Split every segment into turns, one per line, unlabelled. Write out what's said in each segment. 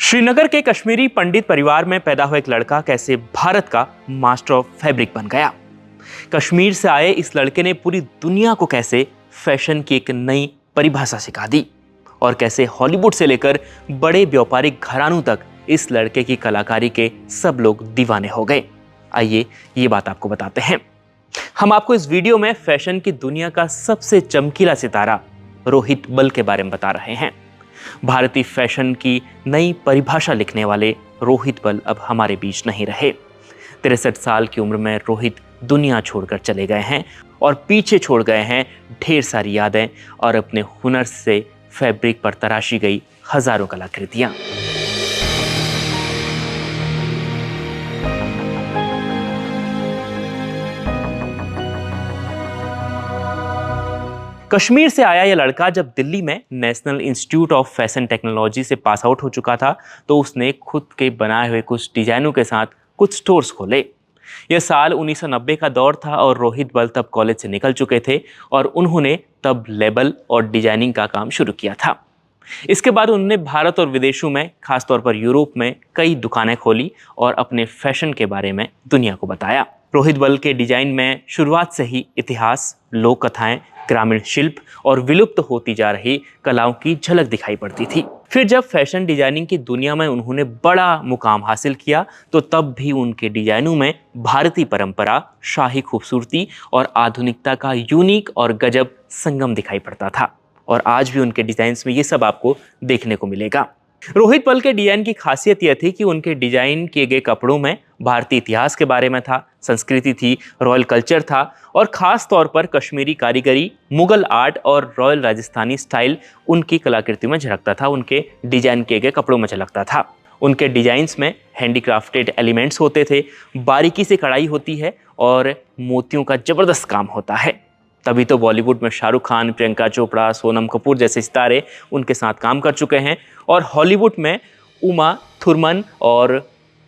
श्रीनगर के कश्मीरी पंडित परिवार में पैदा हुआ एक लड़का कैसे भारत का मास्टर ऑफ फैब्रिक बन गया। कश्मीर से आए इस लड़के ने पूरी दुनिया को कैसे फैशन की एक नई परिभाषा सिखा दी और कैसे हॉलीवुड से लेकर बड़े व्यापारिक घरानों तक इस लड़के की कलाकारी के सब लोग दीवाने हो गए। आइए ये बात आपको बताते हैं। हम आपको इस वीडियो में फैशन की दुनिया का सबसे चमकीला सितारा रोहित बल के बारे में बता रहे हैं। भारतीय फैशन की नई परिभाषा लिखने वाले रोहित बल अब हमारे बीच नहीं रहे। 63 साल की उम्र में रोहित दुनिया छोड़कर चले गए हैं और पीछे छोड़ गए हैं ढेर सारी यादें और अपने हुनर से फैब्रिक पर तराशी गई हजारों कलाकृतियां। कश्मीर से आया यह लड़का जब दिल्ली में national institute of fashion technology से पास आउट हो चुका था तो उसने खुद के बनाए हुए कुछ डिजाइनों के साथ कुछ स्टोर्स खोले। यह साल 1990 का दौर था और रोहित बल तब कॉलेज से निकल चुके थे और उन्होंने तब लेबल और डिजाइनिंग का काम शुरू किया था। इसके बाद उन्होंने भारत और विदेशों में, खासतौर पर यूरोप में कई दुकानें खोली और अपने फैशन के बारे में दुनिया को बताया। रोहित बल के डिजाइन में शुरुआत से ही इतिहास, लोक कथाएं, ग्रामीण शिल्प और विलुप्त होती जा रही कलाओं की झलक दिखाई पड़ती थी। फिर जब फैशन डिजाइनिंग की दुनिया में उन्होंने बड़ा मुकाम हासिल किया तो तब भी उनके डिजाइनों में भारतीय परंपरा, शाही खूबसूरती और आधुनिकता का यूनिक और गजब संगम दिखाई पड़ता था और आज भी उनके डिजाइन्स में ये सब आपको देखने को मिलेगा। रोहित बल के डिजाइन की खासियत यह थी कि उनके डिजाइन किए गए कपड़ों में भारतीय इतिहास के बारे में था, संस्कृति थी, रॉयल कल्चर था और खास तौर पर कश्मीरी कारीगरी, मुगल आर्ट और रॉयल राजस्थानी स्टाइल उनकी कलाकृति में झलकता था, उनके डिजाइन किए गए कपड़ों में झलकता था। उनके डिजाइन्स में हैंडीक्राफ्टेड एलिमेंट्स होते थे, बारीकी से कढ़ाई होती है और मोतियों का जबरदस्त काम होता है। तभी तो बॉलीवुड में शाहरुख खान, प्रियंका चोपड़ा, सोनम कपूर जैसे सितारे उनके साथ काम कर चुके हैं और हॉलीवुड में उमा थुरमन और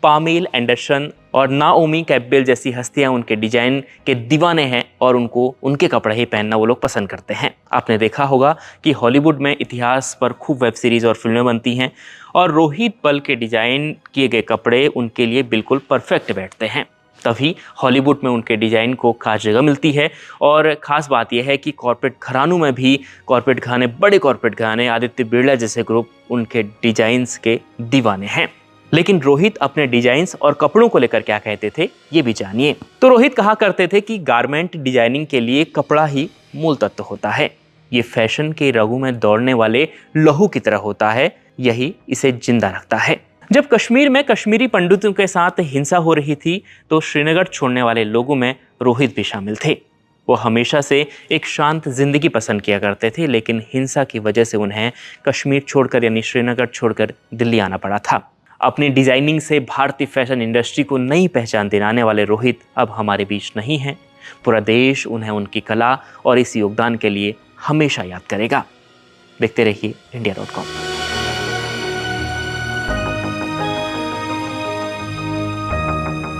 पामेल एंडरसन और नाओमी कैम्पबेल जैसी हस्तियां उनके डिजाइन के दीवाने हैं और उनको उनके कपड़े ही पहनना वो लोग पसंद करते हैं। आपने देखा होगा कि हॉलीवुड में इतिहास पर खूब वेब सीरीज और फिल्में बनती हैं और रोहित बल के डिजाइन किए गए कपड़े उनके लिए बिल्कुल परफेक्ट बैठते हैं। तभी हॉलीवुड में उनके डिजाइन को खास जगह मिलती है और ख़ास बात यह है कि कॉर्पोरेट घरानों में भी बड़े कॉर्पोरेट घराने, आदित्य बिरला जैसे ग्रुप उनके डिजाइन्स के दीवाने हैं। लेकिन रोहित अपने डिजाइन्स और कपड़ों को लेकर क्या कहते थे ये भी जानिए। तो रोहित कहा करते थे कि गारमेंट डिजाइनिंग के लिए कपड़ा ही मूल तत्व होता है। ये फैशन के रगों में दौड़ने वाले लहू की तरह होता है, यही इसे जिंदा रखता है। जब कश्मीर में कश्मीरी पंडितों के साथ हिंसा हो रही थी तो श्रीनगर छोड़ने वाले लोगों में रोहित भी शामिल थे। वो हमेशा से एक शांत जिंदगी पसंद किया करते थे, लेकिन हिंसा की वजह से उन्हें कश्मीर छोड़कर यानी श्रीनगर छोड़कर दिल्ली आना पड़ा था। अपनी डिजाइनिंग से भारतीय फैशन इंडस्ट्री को नई पहचान दिलाने वाले रोहित अब हमारे बीच नहीं हैं। पूरा देश उन्हें उनकी कला और इस योगदान के लिए हमेशा याद करेगा। देखते रहिए India.com।